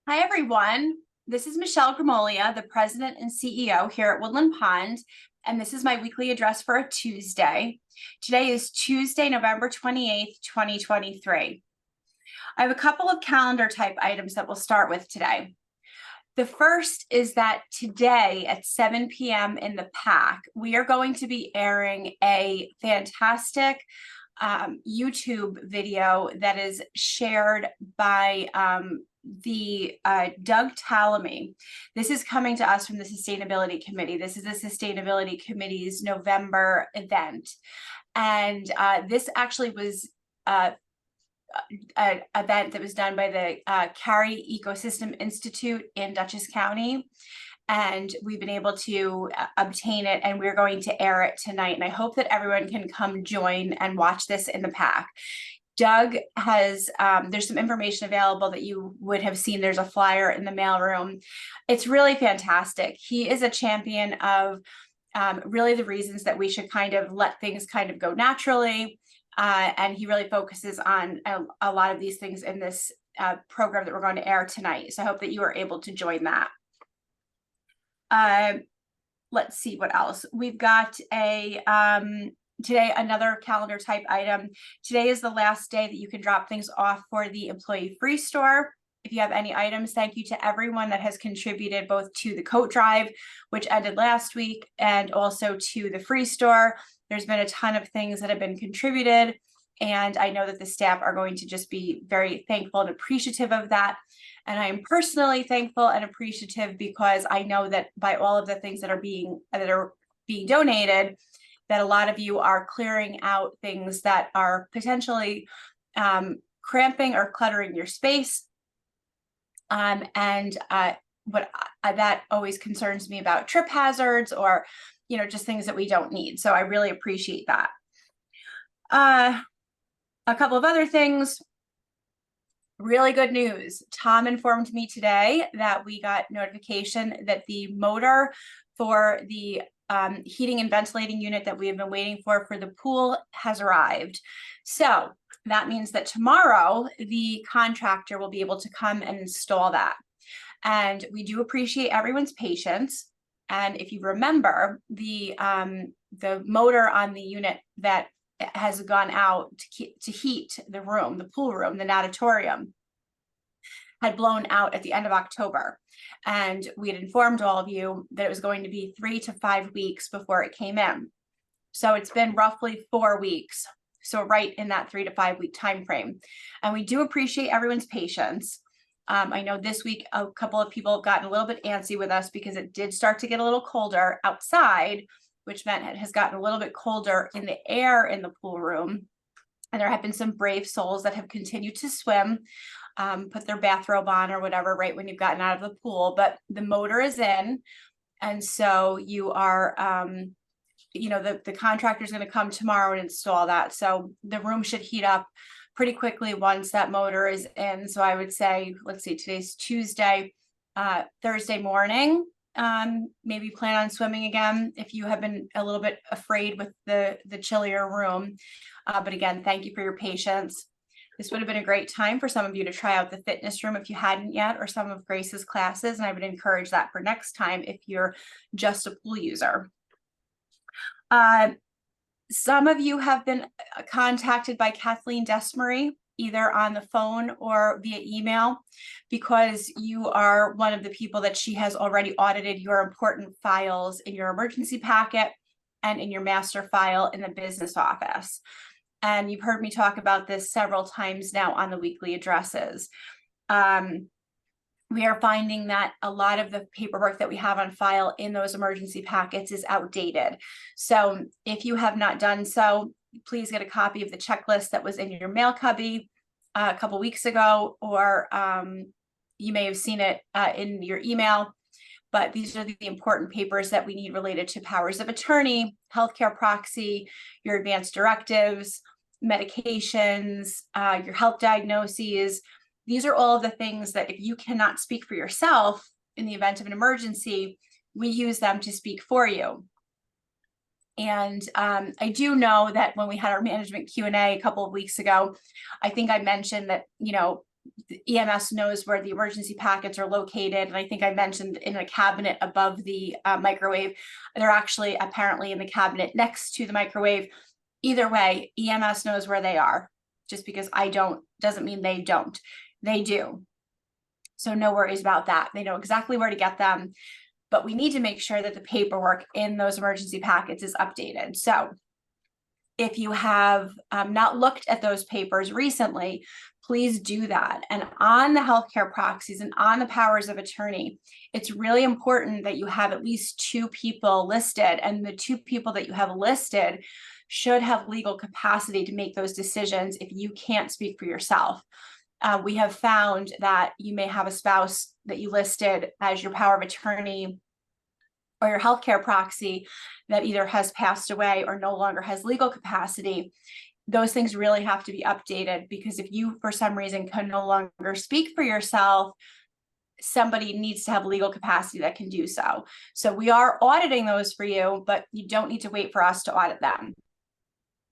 Hi, everyone. This is Michelle Gramoglia, the president and CEO here at Woodland Pond, and this is my weekly address for a Tuesday. Today is Tuesday, November 28th, 2023. I have a couple of calendar type items that we'll start with today. The first is that today at 7 p.m. in the PAC, we are going to be airing a fantastic YouTube video that is shared by Doug Tallamy. This is coming to us from the Sustainability Committee. This is the Sustainability Committee's November event. And this actually was an event that was done by the Cary Ecosystem Institute in Dutchess County. And we've been able to obtain it, and we're going to air it tonight. And I hope that everyone can come join and watch this in the PAC. Doug has, there's some information available that you would have seen. There's a flyer in the mailroom. It's really fantastic. He is a champion of really the reasons that we should kind of let things kind of go naturally. And he really focuses on a lot of these things in this program that we're going to air tonight. So I hope that you are able to join that. Let's see what else we've got. Today, another calendar type item. Today is the last day that you can drop things off for the employee free store. If you have any items, thank you to everyone that has contributed both to the coat drive, which ended last week, and also to the free store. There's been a ton of things that have been contributed, and I know that the staff are going to just be very thankful and appreciative of that. And I am personally thankful and appreciative because I know that by all of the things that are being donated, that a lot of you are clearing out things that are potentially cramping or cluttering your space. What that always concerns me about trip hazards or, just things that we don't need. So I really appreciate that. A couple of other things. Really good news. Tom informed me today that we got notification that the motor for the heating and ventilating unit that we have been waiting for the pool has arrived. So that means that tomorrow the contractor will be able to come and install that. And we do appreciate everyone's patience. And if you remember, the motor on the unit that has gone out to heat the room, the pool room, the natatorium, had blown out at the end of October. And we had informed all of you that it was going to be 3 to 5 weeks before it came in. So it's been roughly 4 weeks. So right in that 3 to 5 week time frame. And we do appreciate everyone's patience. I know this week a couple of people have gotten a little bit antsy with us because it did start to get a little colder outside, which meant it has gotten a little bit colder in the air in the pool room. And there have been some brave souls that have continued to swim, put their bathrobe on or whatever, right when you've gotten out of the pool, but the motor is in. And so you are, the contractor is going to come tomorrow and install that. So the room should heat up pretty quickly once that motor is in. So I would say, let's see, today's Tuesday, Thursday morning, maybe plan on swimming again if you have been a little bit afraid with the chillier room. But again, thank you for your patience. This would have been a great time for some of you to try out the fitness room if you hadn't yet, or some of Grace's classes. And I would encourage that for next time if you're just a pool user. Some of you have been contacted by Kathleen Desmarie, either on the phone or via email, because you are one of the people that she has already audited your important files in your emergency packet and in your master file in the business office. And you've heard me talk about this several times now on the weekly addresses. We are finding that a lot of the paperwork that we have on file in those emergency packets is outdated. So if you have not done so, please get a copy of the checklist that was in your mail cubby a couple weeks ago, or you may have seen it in your email. But these are the important papers that we need related to powers of attorney, healthcare proxy, your advanced directives, medications, your health diagnoses. These are all of the things that if you cannot speak for yourself in the event of an emergency, we use them to speak for you. And I do know that when we had our management Q&A a couple of weeks ago, I think I mentioned that, the EMS knows where the emergency packets are located. And I think I mentioned in a cabinet above the microwave. They're actually apparently in the cabinet next to the microwave. Either way, EMS knows where they are. Just because I don't doesn't mean they don't. They do. So no worries about that. They know exactly where to get them. But we need to make sure that the paperwork in those emergency packets is updated. So if you have not looked at those papers recently, please do that. And on the healthcare proxies and on the powers of attorney, it's really important that you have at least 2 people listed, and the 2 people that you have listed should have legal capacity to make those decisions if you can't speak for yourself. We have found that you may have a spouse that you listed as your power of attorney or your healthcare proxy that either has passed away or no longer has legal capacity. Those things really have to be updated, because if you, for some reason, can no longer speak for yourself, somebody needs to have legal capacity that can do so. So we are auditing those for you, but you don't need to wait for us to audit them.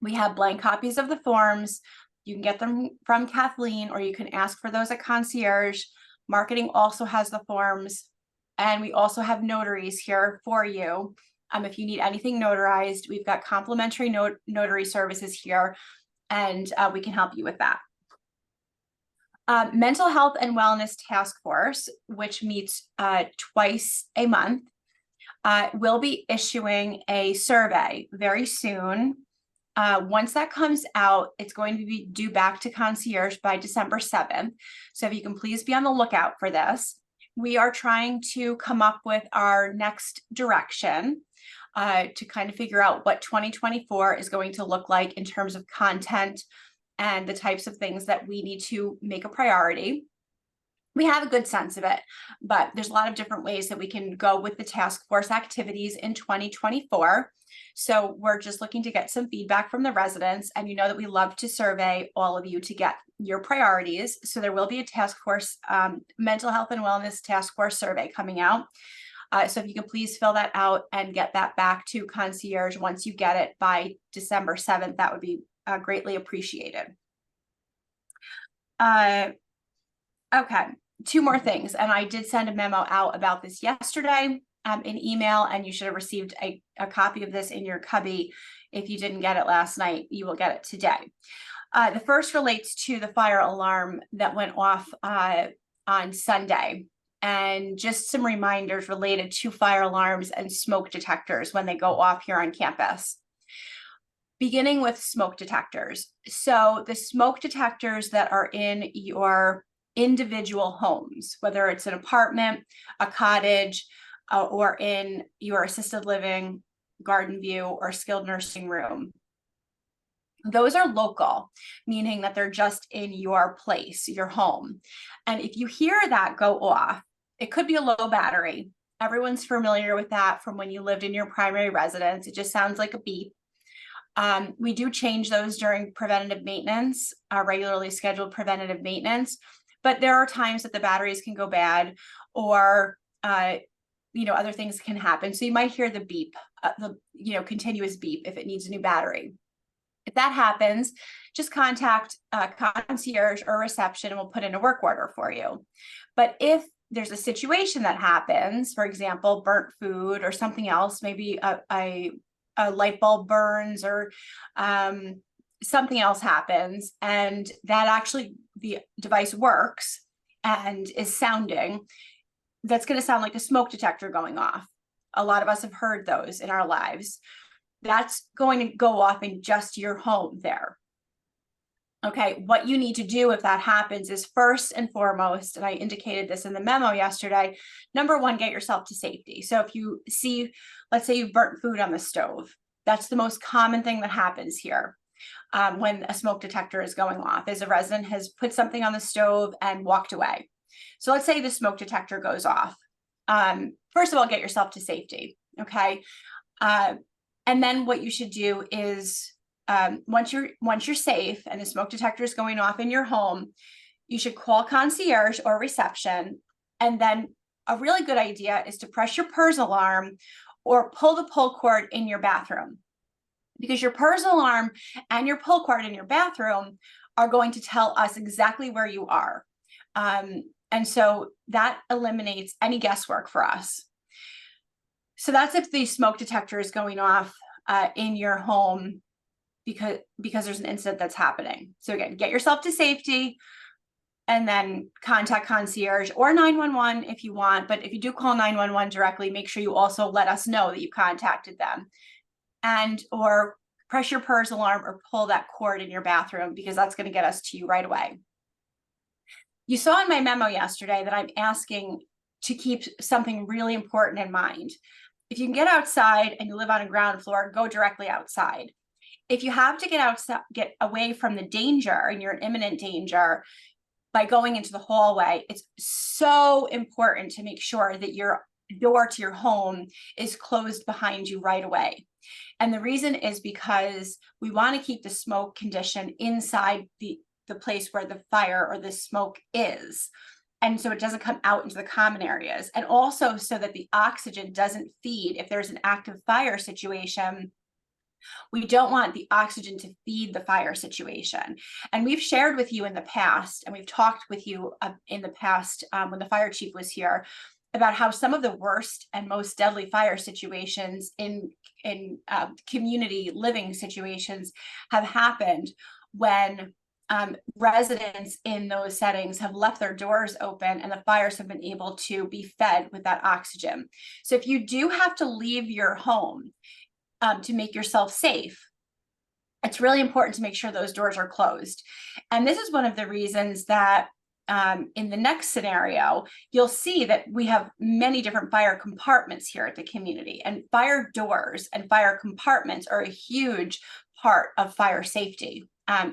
We have blank copies of the forms. You can get them from Kathleen, or you can ask for those at concierge. Marketing also has the forms. And we also have notaries here for you. If you need anything notarized, we've got complimentary notary services here, and we can help you with that. Mental Health and Wellness Task Force, which meets twice a month, will be issuing a survey very soon. Once that comes out, it's going to be due back to concierge by December 7th. So if you can please be on the lookout for this. We are trying to come up with our next direction to kind of figure out what 2024 is going to look like in terms of content and the types of things that we need to make a priority. We have a good sense of it, but there's a lot of different ways that we can go with the task force activities in 2024. So we're just looking to get some feedback from the residents, and you know that we love to survey all of you to get your priorities. So there will be a task force, mental health and wellness task force survey coming out. So if you can please fill that out and get that back to concierge once you get it by December 7th, that would be greatly appreciated. Okay, 2 more things. And I did send a memo out about this yesterday in email, and you should have received a copy of this in your cubby. If you didn't get it last night, you will get it today. The first relates to the fire alarm that went off on Sunday, and just some reminders related to fire alarms and smoke detectors when they go off here on campus. Beginning with smoke detectors. So the smoke detectors that are in your individual homes, whether it's an apartment, a cottage, or in your assisted living, garden view, or skilled nursing room. Those are local, meaning that they're just in your place, your home. And if you hear that go off, it could be a low battery. Everyone's familiar with that from when you lived in your primary residence. It just sounds like a beep. We do change those during preventative maintenance, regularly scheduled preventative maintenance, but there are times that the batteries can go bad, or other things can happen. So you might hear the beep, continuous beep if it needs a new battery. If that happens, just contact concierge or reception, and we'll put in a work order for you. But if there's a situation that happens, for example, burnt food or something else, maybe a light bulb burns, or something else happens, and that actually the device works and is sounding, that's going to sound like a smoke detector going off. A lot of us have heard those in our lives. That's going to go off in just your home there. Okay, what you need to do if that happens is, first and foremost, and I indicated this in the memo yesterday, number 1, get yourself to safety. So if you see, let's say you burnt food on the stove, that's the most common thing that happens here when a smoke detector is going off, is a resident has put something on the stove and walked away. So let's say the smoke detector goes off. First of all, get yourself to safety, okay? And then what you should do is, once you're safe and the smoke detector is going off in your home, you should call concierge or reception. And then a really good idea is to press your PERS alarm or pull the pull cord in your bathroom, because your PERS alarm and your pull cord in your bathroom are going to tell us exactly where you are. And so that eliminates any guesswork for us. So that's if the smoke detector is going off in your home because there's an incident that's happening. So again, get yourself to safety and then contact concierge or 911 if you want. But if you do call 911 directly, make sure you also let us know that you contacted them, and or press your PERS alarm or pull that cord in your bathroom, because that's going to get us to you right away. You saw in my memo yesterday that I'm asking to keep something really important in mind. If you can get outside and you live on a ground floor, go directly outside. If you have to get outside, get away from the danger and you're in imminent danger by going into the hallway, it's so important to make sure that your door to your home is closed behind you right away. And the reason is because we want to keep the smoke condition inside the place where the fire or the smoke is. And so it doesn't come out into the common areas. And also so that the oxygen doesn't feed. If there's an active fire situation, we don't want the oxygen to feed the fire situation. And we've shared with you in the past, and we've talked with you in the past when the fire chief was here, about how some of the worst and most deadly fire situations in community living situations have happened when residents in those settings have left their doors open and the fires have been able to be fed with that oxygen. So if you do have to leave your home to make yourself safe, it's really important to make sure those doors are closed. And this is one of the reasons that in the next scenario, you'll see that we have many different fire compartments here at the community, and fire doors and fire compartments are a huge part of fire safety,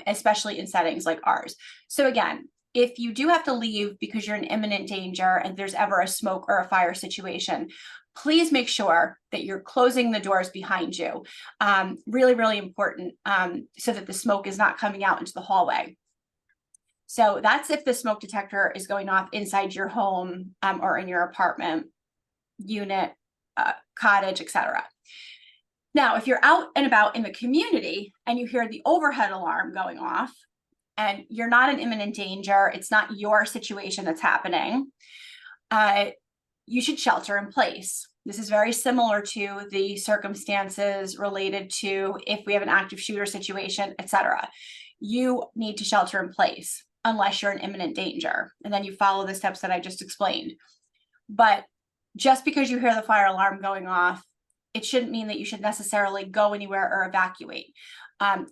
especially in settings like ours. So again, if you do have to leave because you're in imminent danger and there's ever a smoke or a fire situation, please make sure that you're closing the doors behind you. Really, really important, so that the smoke is not coming out into the hallway. So that's if the smoke detector is going off inside your home or in your apartment, unit, cottage, etc. Now, if you're out and about in the community and you hear the overhead alarm going off and you're not in imminent danger, it's not your situation that's happening, you should shelter in place. This is very similar to the circumstances related to if we have an active shooter situation, etc. You need to shelter in place unless you're in imminent danger. And then you follow the steps that I just explained. But just because you hear the fire alarm going off, it shouldn't mean that you should necessarily go anywhere or evacuate.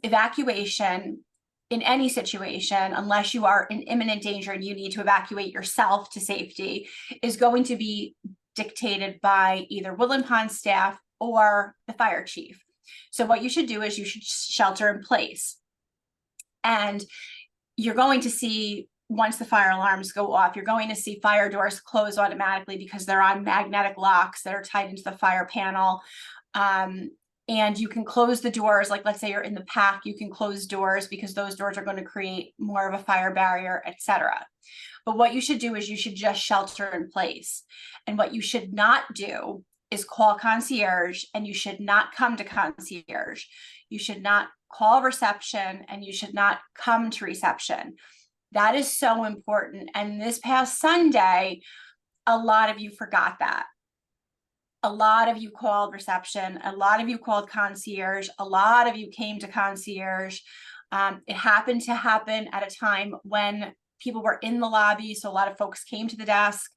Evacuation in any situation, unless you are in imminent danger and you need to evacuate yourself to safety, is going to be dictated by either Woodland Pond staff or the fire chief. So what you should do is you should shelter in place. And you're going to see, once the fire alarms go off, you're going to see fire doors close automatically because they're on magnetic locks that are tied into the fire panel. And you can close the doors, like let's say you're in the pack, you can close doors because those doors are going to create more of a fire barrier, etc. But what you should do is you should just shelter in place. And what you should not do is call concierge, and you should not come to concierge. You should not call reception, and you should not come to reception. That is so important. And this past Sunday, a lot of you forgot that. A lot of you called reception, a lot of you called concierge, a lot of you came to concierge. It happened to happen at a time when people were in the lobby, so a lot of folks came to the desk.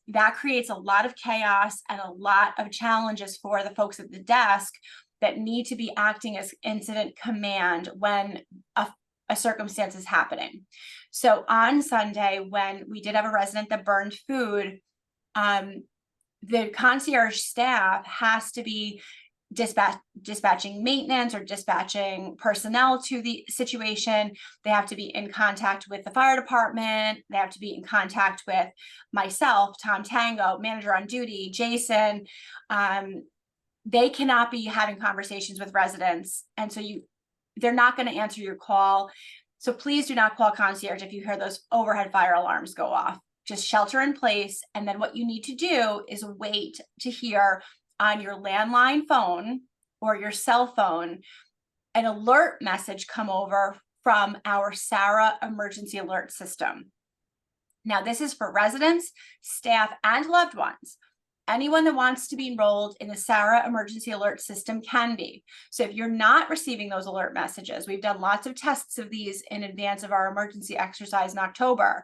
That creates a lot of chaos and a lot of challenges for the folks at the desk that need to be acting as incident command when a circumstance is happening. So on Sunday, when we did have a resident that burned food, the concierge staff has to be dispatching maintenance or dispatching personnel to the situation. They have to be in contact with the fire department. They have to be in contact with myself, Tom Tango, manager on duty, Jason. They cannot be having conversations with residents. And so they're not going to answer your call. So please do not call concierge if you hear those overhead fire alarms go off. Just shelter in place. And then what you need to do is wait to hear on your landline phone or your cell phone an alert message come over from our SARA emergency alert system. Now, this is for residents, staff, and loved ones. Anyone that wants to be enrolled in the SARA emergency alert system can be. So if you're not receiving those alert messages, we've done lots of tests of these in advance of our emergency exercise in October.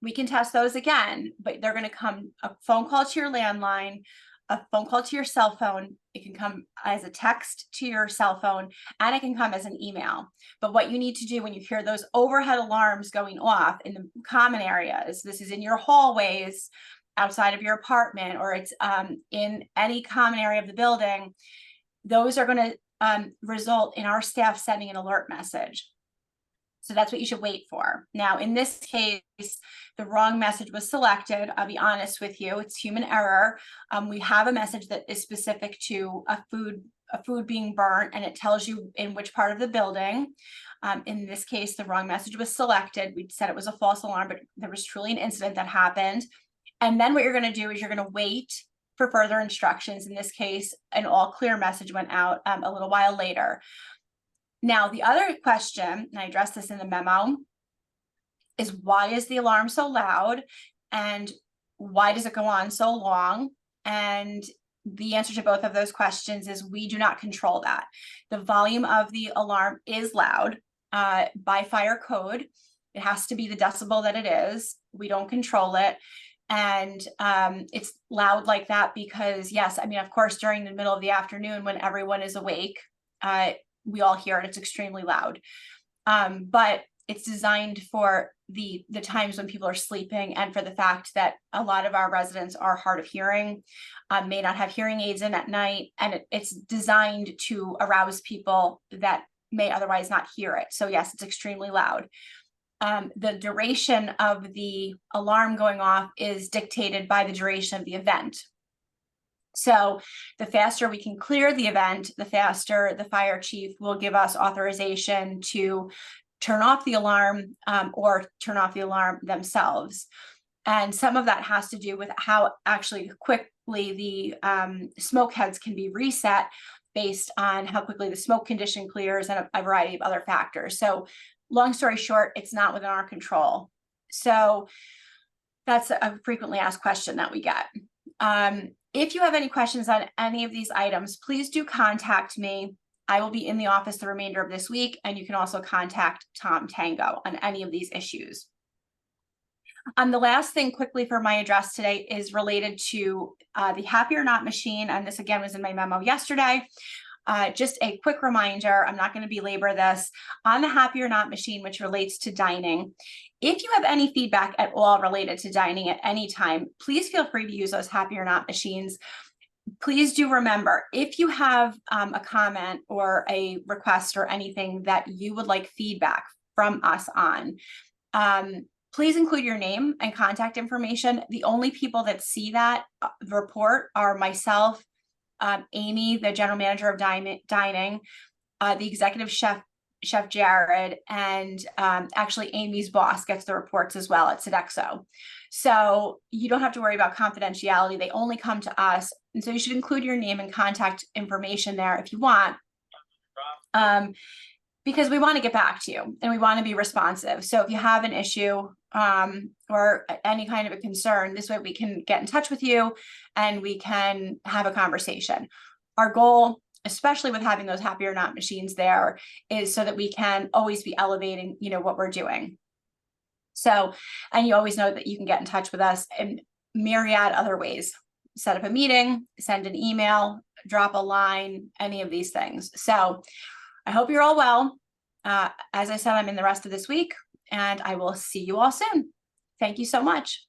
We can test those again, but they're going to come a phone call to your landline, a phone call to your cell phone. It can come as a text to your cell phone, and it can come as an email. But what you need to do when you hear those overhead alarms going off in the common areas, this is in your hallways, outside of your apartment, or it's in any common area of the building, those are going to result in our staff sending an alert message. So that's what you should wait for. Now, in this case, the wrong message was selected. I'll be honest with you, it's human error. We have a message that is specific to a food being burnt, and it tells you in which part of the building. In this case, the wrong message was selected. We said it was a false alarm, but there was truly an incident that happened. And then what you're going to do is you're going to wait for further instructions. In this case, an all clear message went out a little while later. Now, the other question, and I addressed this in the memo, is why is the alarm so loud and why does it go on so long? And the answer to both of those questions is we do not control that. The volume of the alarm is loud by fire code. It has to be the decibel that it is. We don't control it. And it's loud like that because, yes, I mean, of course, during the middle of the afternoon when everyone is awake, we all hear it. It's extremely loud. But it's designed for the times when people are sleeping, and for the fact that a lot of our residents are hard of hearing, may not have hearing aids in at night, and it's designed to arouse people that may otherwise not hear it. So yes, it's extremely loud. The duration of the alarm going off is dictated by the duration of the event. So the faster we can clear the event, the faster the fire chief will give us authorization to turn off the alarm or turn off the alarm themselves. And some of that has to do with how actually quickly the smoke heads can be reset based on how quickly the smoke condition clears and a variety of other factors. So long story short, it's not within our control. So that's a frequently asked question that we get. If you have any questions on any of these items, please do contact me. I will be in the office the remainder of this week, and you can also contact Tom Tango on any of these issues. The last thing quickly for my address today is related to the Happy or Not machine, and this again was in my memo yesterday. Just a quick reminder, I'm not going to belabor this, on the Happy or Not machine, which relates to dining. If you have any feedback at all related to dining at any time, please feel free to use those Happy or Not machines. Please do remember, if you have a comment or a request or anything that you would like feedback from us on, please include your name and contact information. The only people that see that report are myself, Amy, the general manager of dining, the executive chef Jared, and actually Amy's boss gets the reports as well at Sodexo. So you don't have to worry about confidentiality. They only come to us. And so you should include your name and contact information there if you want, because we want to get back to you and we want to be responsive. So if you have an issue or any kind of a concern, this way we can get in touch with you and we can have a conversation. Our goal, especially with having those Happy or Not machines there, is so that we can always be elevating, what we're doing. So, and you always know that you can get in touch with us in myriad other ways. Set up a meeting, send an email, drop a line, any of these things. So I hope you're all well. As I said, I'm in the rest of this week, and I will see you all soon. Thank you so much.